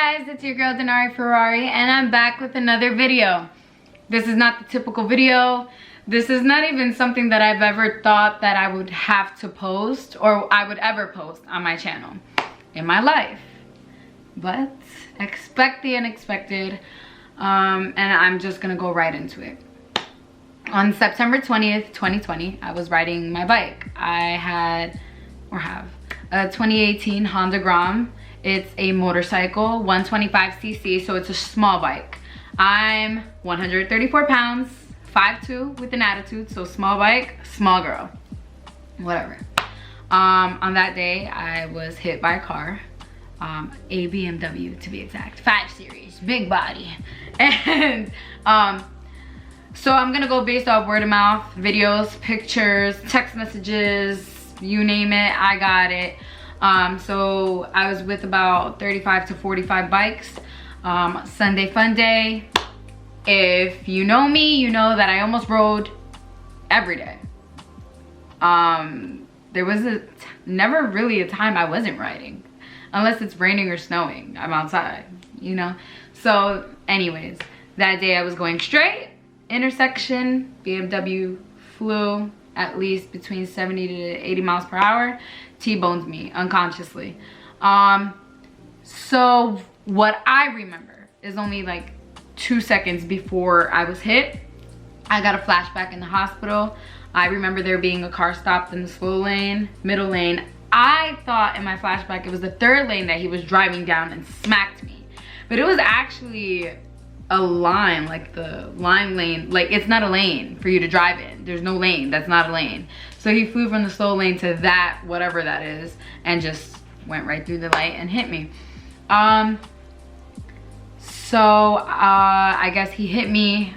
guys, it's your girl Denari Ferrari and I'm back with another video. This is not the typical video. This is not even something that I've ever thought that I would have to post or I would ever post on my channel in my life. But expect the unexpected, and I'm just gonna go right into it. On September 20th, 2020, I was riding my bike. I have a 2018 Honda Grom. It's a motorcycle, 125cc, so it's a small bike. I'm 134 pounds, 5'2", with an attitude, so small bike, small girl, whatever. On that day, I was hit by a car, a BMW to be exact, 5 Series, big body. And so I'm gonna go based off word of mouth, videos, pictures, text messages, you name it, I got it. So I was with about 35 to 45 bikes. Sunday Funday. If you know me, you know that I almost rode every day. There was never really a time I wasn't riding, unless it's raining or snowing. I'm outside, you know. So anyways, that day I was going straight, intersection, BMW flew at least between 70 to 80 miles per hour, T-boned me unconsciously. So what I remember is only like 2 seconds before I was hit, I got a flashback in the hospital. I remember there being a car stopped in the slow lane, middle lane. I thought in my flashback it was the third lane that he was driving down and smacked me. But it was actually a line, like the line lane, like it's not a lane for you to drive in. There's no lane, that's not a lane. So he flew from the slow lane to that, whatever that is, and just went right through the light and hit me. So I guess he hit me.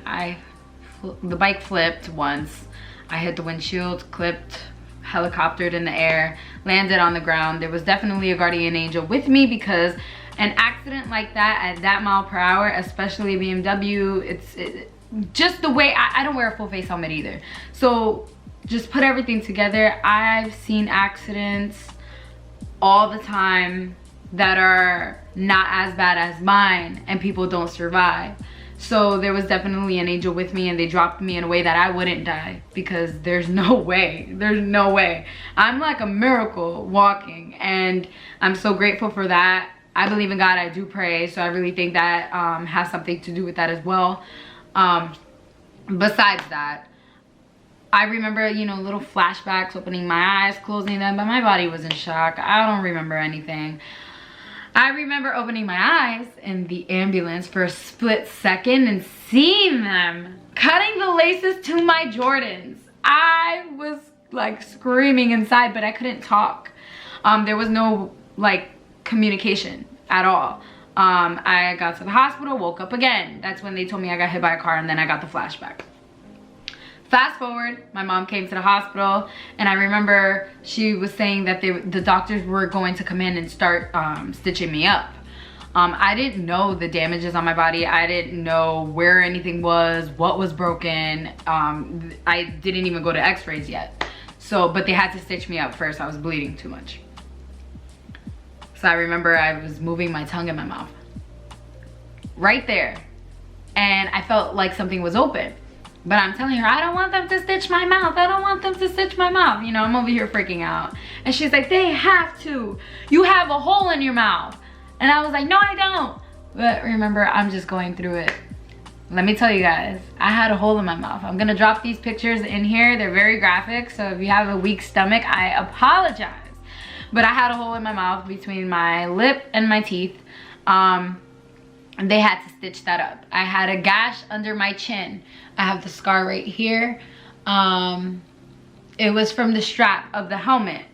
The bike flipped once. I hit the windshield, clipped, helicoptered in the air, landed on the ground. There was definitely a guardian angel with me, because an accident like that at that mile per hour, especially BMW, it's just the way, I don't wear a full face helmet either. So just put everything together. I've seen accidents all the time that are not as bad as mine and people don't survive. So there was definitely an angel with me, and they dropped me in a way that I wouldn't die, because there's no way, I'm like a miracle walking, and I'm so grateful for that. I believe in God, I do pray, so I really think that has something to do with that as well. Besides that, I remember, you know, little flashbacks, opening my eyes, closing them, but my body was in shock. I don't remember anything. I remember opening my eyes in the ambulance for a split second and seeing them cutting the laces to my Jordans. I was like screaming inside, but I couldn't talk. There was no like communication at all. I got to the hospital, woke up again. That's when they told me I got hit by a car, and then I got the flashback. Fast forward, my mom came to the hospital, and I remember she was saying that the doctors were going to come in and start stitching me up. I didn't know the damages on my body. I didn't know where anything was, what was broken. I didn't even go to x-rays yet. So, but they had to stitch me up first. I was bleeding too much. So I remember I was moving my tongue in my mouth. Right there. And I felt like something was open. But I'm telling her, I don't want them to stitch my mouth. I don't want them to stitch my mouth. You know, I'm over here freaking out. And she's like, they have to. You have a hole in your mouth. And I was like, no, I don't. But remember, I'm just going through it. Let me tell you guys, I had a hole in my mouth. I'm gonna drop these pictures in here. They're very graphic. So if you have a weak stomach, I apologize. But I had a hole in my mouth between my lip and my teeth. They had to stitch that up. I had a gash under my chin. I have the scar right here. It was from the strap of the helmet.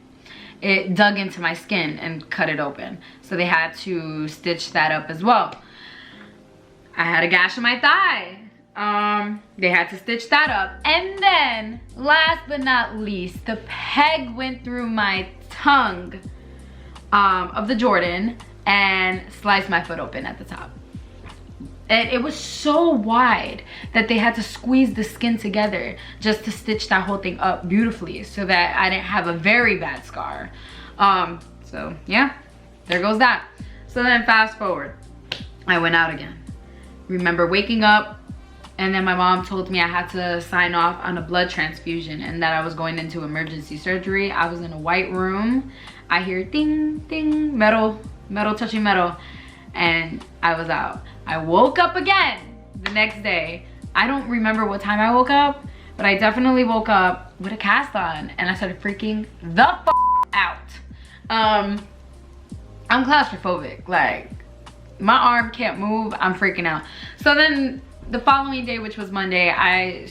It dug into my skin and cut it open. So they had to stitch that up as well. I had a gash on my thigh. They had to stitch that up. And then, last but not least, the peg went through my tongue of the Jordan and sliced my foot open at the top. And it was so wide that they had to squeeze the skin together just to stitch that whole thing up beautifully, so that I didn't have a very bad scar. So yeah, there goes that. So then fast forward. I went out again. Remember waking up, and then my mom told me I had to sign off on a blood transfusion and that I was going into emergency surgery. I was in a white room. I hear ding, ding, metal touching metal, and I was out. I woke up again the next day. I don't remember what time I woke up, but I definitely woke up with a cast on, and I started freaking the f out. I'm claustrophobic. Like, my arm can't move. I'm freaking out. So then the following day, which was Monday,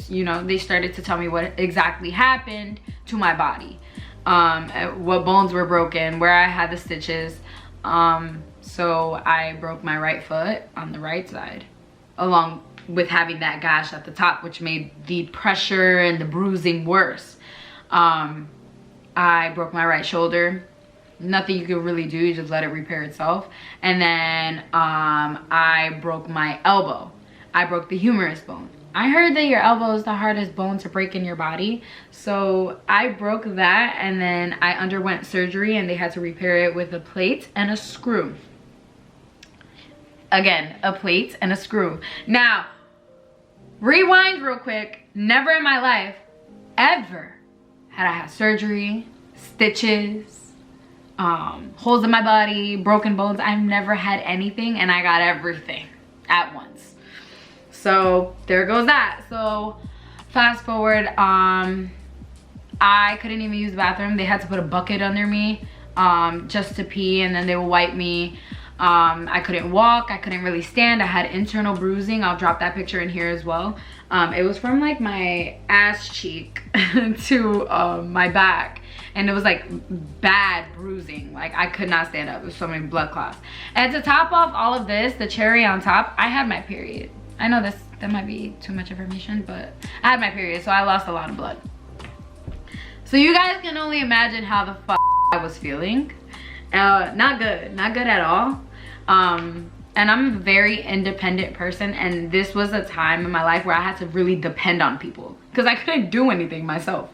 they started to tell me what exactly happened to my body, what bones were broken, where I had the stitches. So I broke my right foot on the right side, along with having that gash at the top, which made the pressure and the bruising worse. I broke my right shoulder. Nothing you could really do, you just let it repair itself. And then I broke my elbow. I broke the humerus bone. I heard that your elbow is the hardest bone to break in your body. So I broke that, and then I underwent surgery, and they had to repair it with a plate and a screw. Again, a plate and a screw. Now, rewind real quick. Never in my life, ever, had I had surgery, stitches, holes in my body, broken bones. I've never had anything, and I got everything at once. So there goes that. So fast forward, I couldn't even use the bathroom. They had to put a bucket under me just to pee, and then they would wipe me. I couldn't walk, I couldn't really stand. I had internal bruising. I'll drop that picture in here as well. It was from like my ass cheek to my back, and it was like bad bruising. Like, I could not stand up. There was so many blood clots. And to top off all of this, the cherry on top, I had my period. I know that might be too much information, but I had my period, so I lost a lot of blood. So you guys can only imagine how the fuck I was feeling. Not good at all. And I'm a very independent person, and this was a time in my life where I had to really depend on people because I couldn't do anything myself.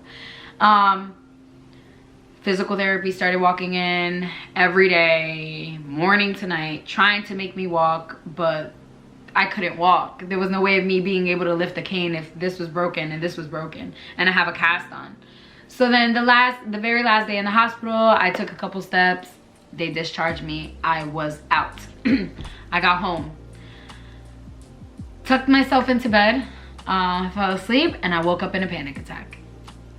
Physical therapy started walking in every day, morning to night, trying to make me walk, but I couldn't walk. There was no way of me being able to lift a cane if this was broken and this was broken, and I have a cast on. So then the very last day in the hospital, I took a couple steps. They discharged me. I was out. I got home, tucked myself into bed, fell asleep, and I woke up in a panic attack.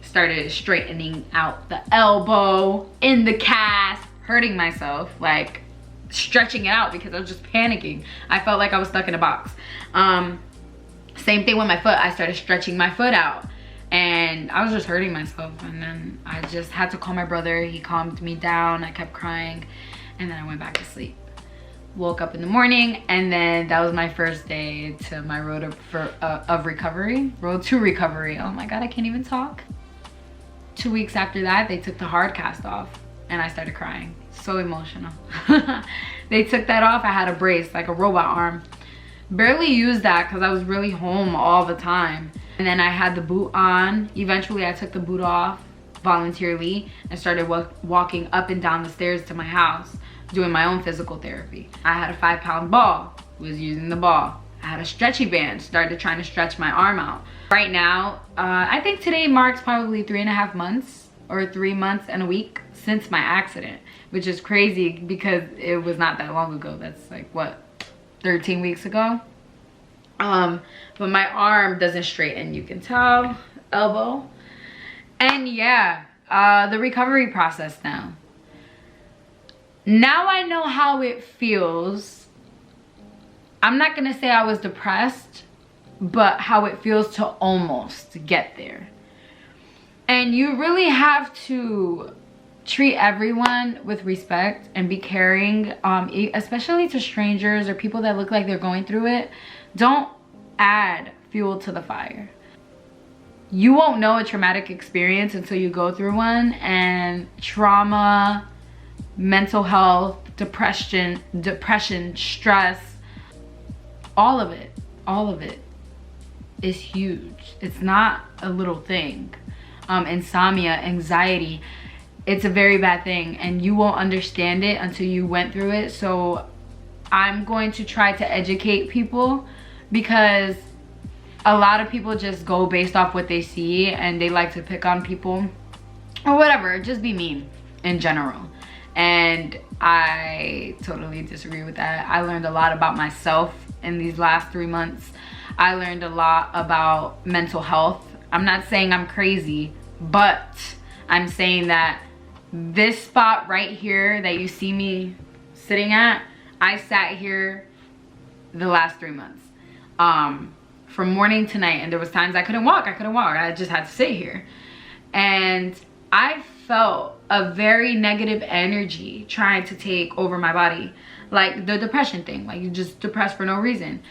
Started straightening out the elbow in the cast, hurting myself, like stretching it out because I was just panicking. I felt like I was stuck in a box. Same thing with my foot. I started stretching my foot out, and I was just hurting myself. And then I just had to call my brother. He calmed me down. I kept crying, and then I went back to sleep. Woke up in the morning, and then that was my first day to my road of recovery. Road to recovery. Oh my God, I can't even talk. 2 weeks after that, they took the hard cast off, and I started crying. So emotional. They took that off. I had a brace, like a robot arm. Barely used that because I was really home all the time. And then I had the boot on. Eventually I took the boot off voluntarily and started walking up and down the stairs to my house, doing my own physical therapy. I had a 5-pound ball, was using the ball. I had a stretchy band, started trying to stretch my arm out. Right now, I think today marks probably 3.5 months or 3 months and a week since my accident, which is crazy because it was not that long ago. That's like, what, 13 weeks ago? But my arm doesn't straighten, you can tell, elbow. And yeah, the recovery process now. Now I know how it feels. I'm not gonna say I was depressed, but how it feels to almost get there. And you really have to treat everyone with respect and be caring, especially to strangers or people that look like they're going through it. Don't add fuel to the fire. You won't know a traumatic experience until you go through one, and trauma, mental health, depression, stress, all of it is huge. It's not a little thing. Insomnia, anxiety, it's a very bad thing, and you won't understand it until you went through it. So I'm going to try to educate people, because a lot of people just go based off what they see, and they like to pick on people or whatever, just be mean in general. And I totally disagree with that. I learned a lot about myself in these last 3 months. I learned a lot about mental health. I'm not saying I'm crazy, but I'm saying that this spot right here that you see me sitting at, I sat here the last 3 months. From morning to night, and there was times I couldn't walk. I just had to sit here. And I felt a very negative energy trying to take over my body. Like the depression thing, like you're just depressed for no reason.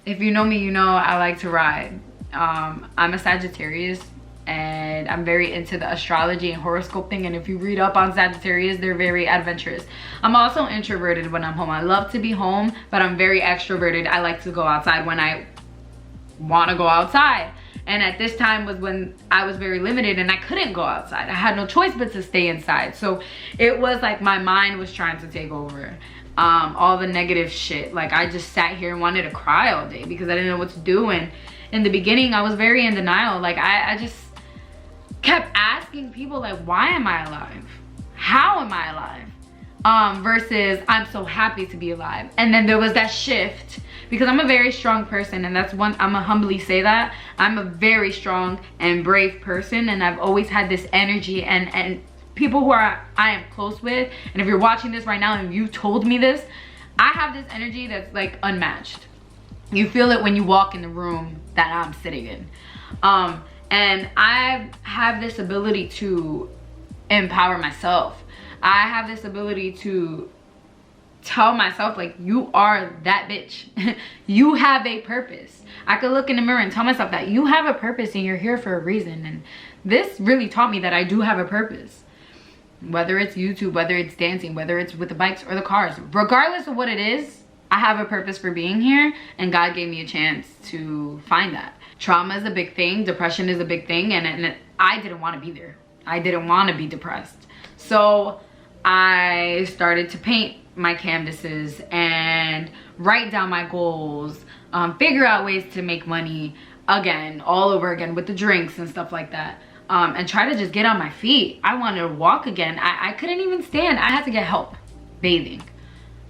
If you know me, you know I like to ride. I'm a Sagittarius, and I'm very into the astrology and horoscope thing. And if you read up on Sagittarius, they're very adventurous. I'm also introverted when I'm home. I love to be home, but I'm very extroverted. I like to go outside when I want to go outside. And at this time was when I was very limited and I couldn't go outside. I had no choice but to stay inside. So it was like my mind was trying to take over. All the negative shit. Like I just sat here and wanted to cry all day because I didn't know what to do. And in the beginning, I was very in denial. Like I just kept asking people, like, why am I alive? How am I alive? Versus I'm so happy to be alive. And then there was that shift, because I'm a very strong person, and that's one, I'm gonna humbly say that. I'm a very strong and brave person, and I've always had this energy, and people who I am close with, and if you're watching this right now and you told me this, I have this energy that's like unmatched. You feel it when you walk in the room that I'm sitting in. And I have this ability to empower myself. I have this ability to tell myself, like, you are that bitch. You have a purpose. I could look in the mirror and tell myself that you have a purpose and you're here for a reason. And this really taught me that I do have a purpose. Whether it's YouTube, whether it's dancing, whether it's with the bikes or the cars, regardless of what it is, I have a purpose for being here, and God gave me a chance to find that. Trauma is a big thing, depression is a big thing, and I didn't want to be there. I didn't want to be depressed. So I started to paint my canvases and write down my goals, figure out ways to make money again, all over again with the drinks and stuff like that, and try to just get on my feet. I wanted to walk again. I couldn't even stand. I had to get help bathing.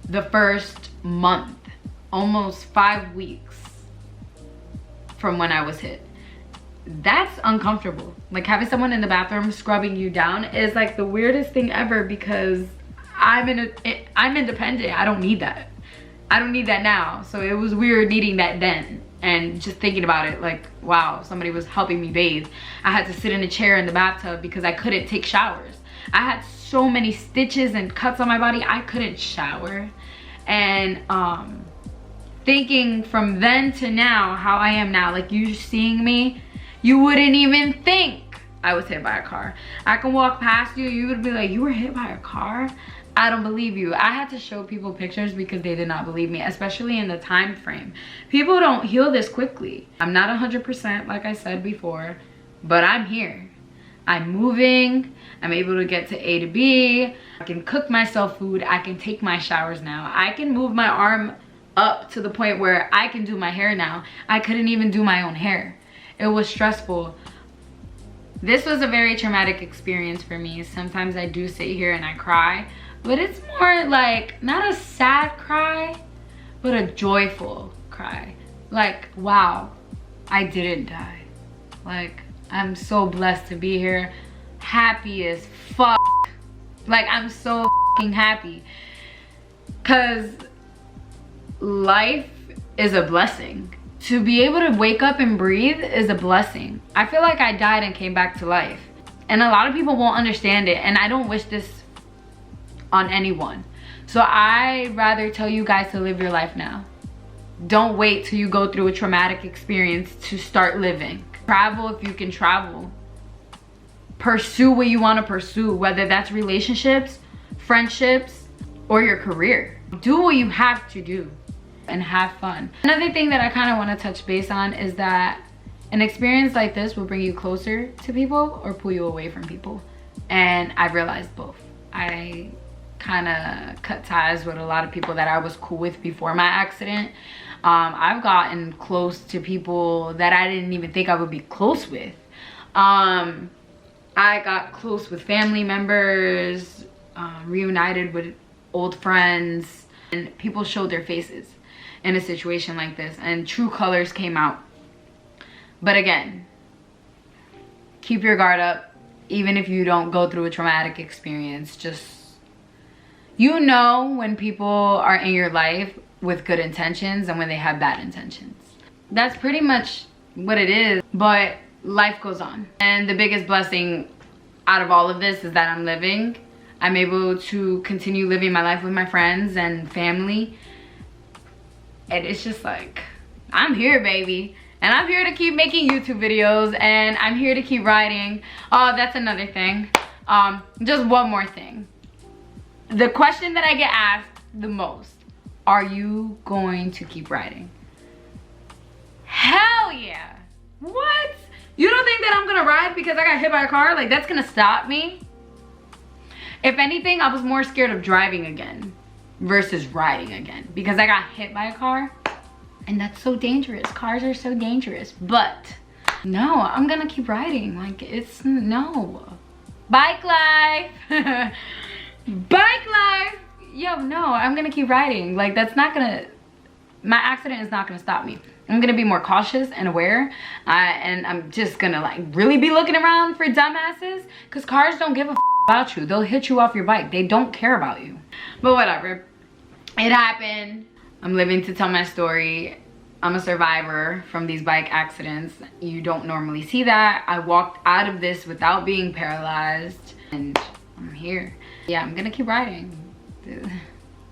The first month, almost 5 weeks from when I was hit. That's uncomfortable. Like having someone in the bathroom scrubbing you down is like the weirdest thing ever, because I'm independent. I don't need that. I don't need that now. So it was weird needing that then. And just thinking about it, like, wow, somebody was helping me bathe. I had to sit in a chair in the bathtub because I couldn't take showers. I had so many stitches and cuts on my body, I couldn't shower. And thinking from then to now, how I am now, like you seeing me, you wouldn't even think I was hit by a car. I can walk past you, you would be like, you were hit by a car? I don't believe you. I had to show people pictures because they did not believe me, especially in the time frame. People don't heal this quickly. I'm not 100%, like I said before, but I'm here. I'm moving. I'm able to get to A to B. I can cook myself food. I can take my showers now. I can move my arm up to the point where I can do my hair now. I couldn't even do my own hair. It was stressful. This was a very traumatic experience for me. Sometimes I do sit here and I cry, but it's more like not a sad cry, but a joyful cry. Like, wow, I didn't die. Like, I'm so blessed to be here. Happy as fuck. Like, I'm so fucking happy. Cause life is a blessing. To be able to wake up and breathe is a blessing. I feel like I died and came back to life. And a lot of people won't understand it. And I don't wish this on anyone. So I rather tell you guys to live your life now. Don't wait till you go through a traumatic experience to start living. Travel if you can travel. Pursue what you want to pursue, whether that's relationships, friendships, or your career. Do what you have to do and have fun. Another thing that I kind of want to touch base on is that an experience like this will bring you closer to people or pull you away from people. And I've realized both. I kind of cut ties with a lot of people that I was cool with before my accident. I've gotten close to people that I didn't even think I would be close with. I got close with family members, reunited with old friends, and people showed their faces in a situation like this, and true colors came out. But again, keep your guard up. Even if you don't go through a traumatic experience, just, you know when people are in your life with good intentions and when they have bad intentions. That's pretty much what it is, but life goes on. And the biggest blessing out of all of this is that I'm living. I'm able to continue living my life with my friends and family. And it's just like, I'm here, baby. And I'm here to keep making YouTube videos, and I'm here to keep writing. Oh, that's another thing. Just one more thing. The question that I get asked the most, are you going to keep writing? Hell yeah. What? You don't think that I'm gonna ride because I got hit by a car? Like, that's gonna stop me? If anything, I was more scared of driving again versus riding again, because I got hit by a car. And that's so dangerous. Cars are so dangerous. But no, I'm gonna keep riding. Like, it's no. Bike life. Bike life. Yo, no, I'm gonna keep riding. Like, that's not gonna, my accident is not gonna stop me. I'm gonna be more cautious and aware. And I'm just gonna like really be looking around for dumbasses, because cars don't give a about you. They'll hit you off your bike. They don't care about you. But whatever. It happened. I'm living to tell my story. I'm a survivor from these bike accidents. You don't normally see that. I walked out of this without being paralyzed, and I'm here. Yeah, I'm gonna keep riding.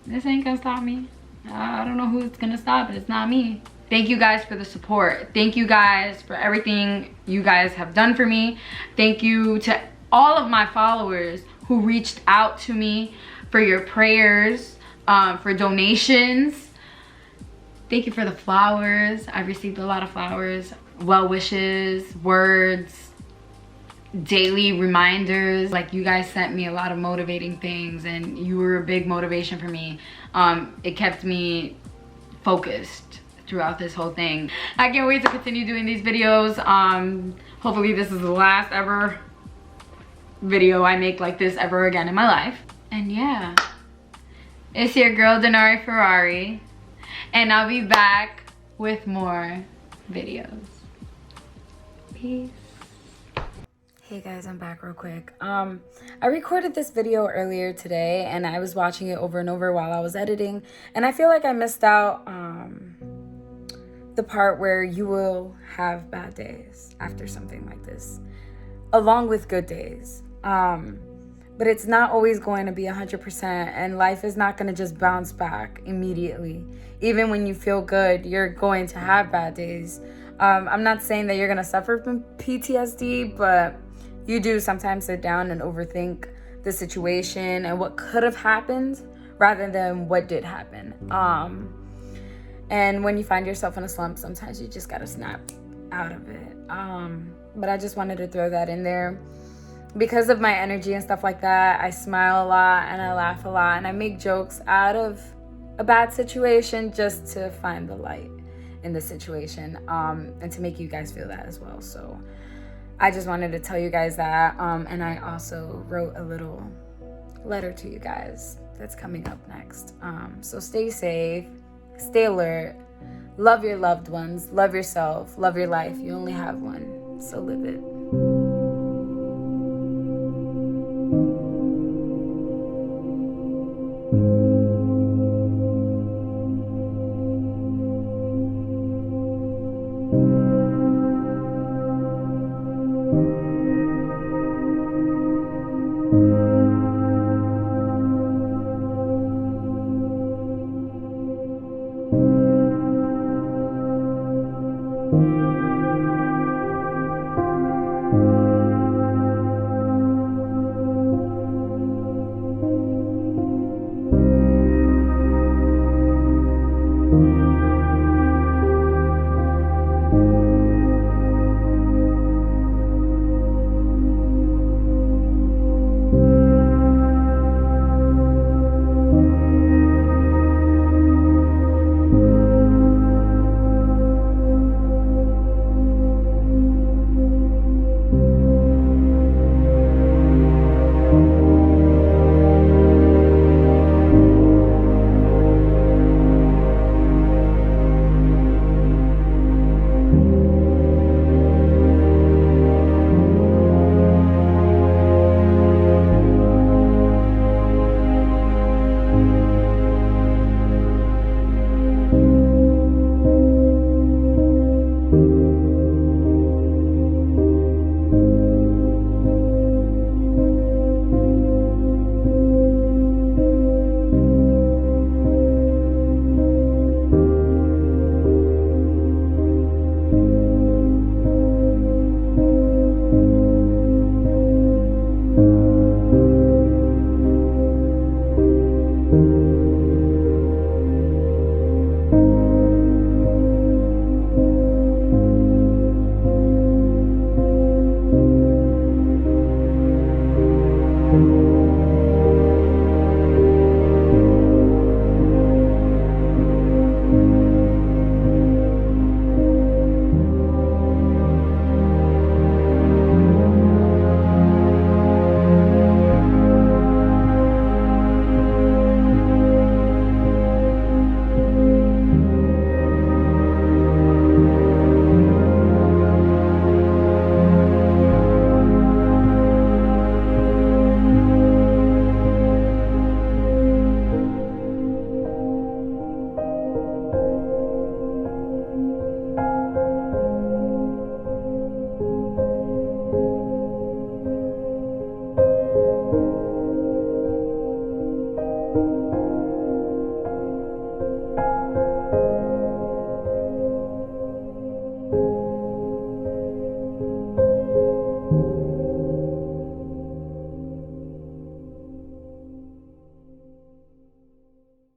This ain't gonna stop me. I don't know who's gonna stop it. It's not me. Thank you guys for the support. Thank you guys for everything you guys have done for me. Thank you to all of my followers who reached out to me for your prayers, for donations. Thank you for the flowers. I've received a lot of flowers, well wishes, words, daily reminders. Like, you guys sent me a lot of motivating things, and you were a big motivation for me. It kept me focused throughout this whole thing. I can't wait to continue doing these videos. Hopefully this is the last ever video I make like this ever again in my life. And yeah, it's your girl Denari Ferrari, and I'll be back with more videos. Peace. Hey guys, I'm back real quick. I recorded this video earlier today, and I was watching it over and over while I was editing, and I feel like I missed out the part where you will have bad days after something like this, along with good days. But it's not always going to be 100%, and life is not going to just bounce back immediately. Even when you feel good, you're going to have bad days. I'm not saying that you're going to suffer from PTSD, but you do sometimes sit down and overthink the situation and what could have happened rather than what did happen. And when you find yourself in a slump, sometimes you just got to snap out of it. But I just wanted to throw that in there. Because of my energy and stuff like that, I smile a lot and I laugh a lot, and I make jokes out of a bad situation just to find the light in the situation, and to make you guys feel that as well. So I just wanted to tell you guys that, and I also wrote a little letter to you guys that's coming up next. So stay safe, stay alert, love your loved ones, love yourself, love your life. You only have one, so live it.